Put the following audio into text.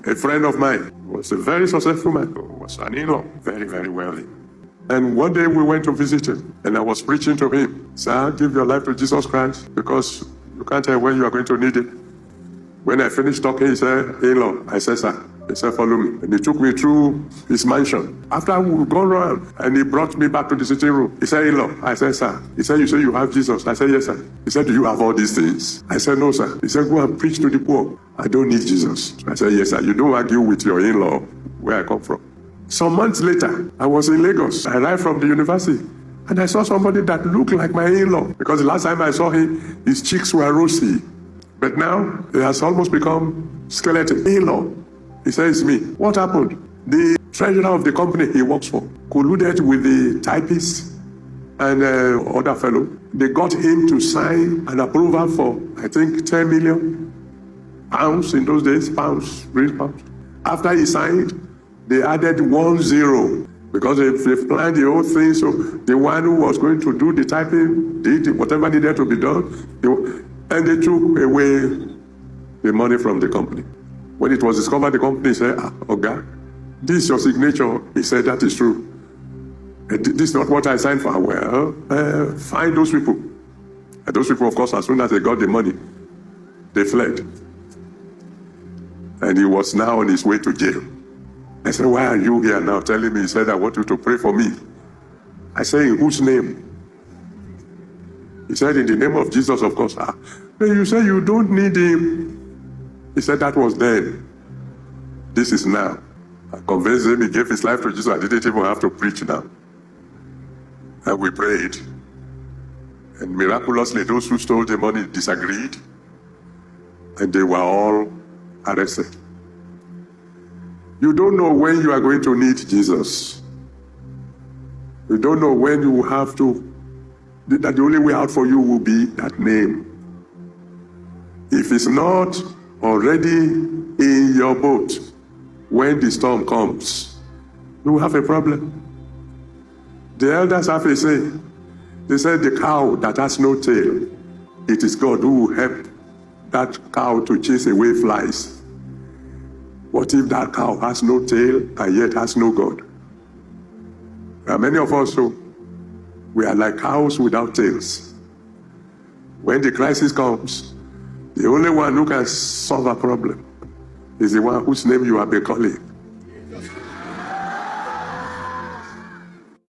A friend of mine was a very successful man, was an in-law, very, very wealthy. And one day we went to visit him, and I was preaching to him. Sir, give your life to Jesus Christ, because you can't tell when you are going to need it. When I finished talking, he said, in-law. I said, sir. He said, follow me. And he took me through his mansion. After we gone around, and he brought me back to the sitting room. He said, in-law. I said, sir. He said, you say you have Jesus. I said, yes, sir. He said, do you have all these things? I said, no, sir. He said, go and preach to the poor. I don't need Jesus. I said, yes, sir. You don't argue with your in-law where I come from. Some months later, I was in Lagos. I arrived from the university. And I saw somebody that looked like my in-law. Because the last time I saw him, his cheeks were rosy. But now, it has almost become skeleton. In-law. He says, me. What happened? The treasurer of the company he works for colluded with the typist and other fellow. They got him to sign an approval for, I think, 10 million pounds in those days. Pounds, real pounds. After he signed, they added 10 because they planned the whole thing. So the one who was going to do the typing did whatever needed to be done. And they took away the money from the company. When it was discovered, the company said, Oga, this is your signature. He said, that is true. This is not what I signed for. Well, find those people. And those people, of course, as soon as they got the money, they fled. And he was now on his way to jail. I said, why are you here now telling me? He said, I want you to pray for me. I said, in whose name? He said, in the name of Jesus, of course. But you say you don't need him. He said, that was then. This is now. I convinced him, he gave his life to Jesus. I didn't even have to preach now. And we prayed. And miraculously, those who stole the money disagreed. And they were all arrested. You don't know when you are going to need Jesus. You don't know when you will have to, that the only way out for you will be that name. If it's not already in your boat, when the storm comes, you will have a problem. The elders have a saying. They said the cow that has no tail, it is God who will help that cow to chase away flies. What if that cow has no tail and yet has no God? There are many of us who we are like cows without tails. When the crisis comes, the only one who can solve a problem is the one whose name you have been calling.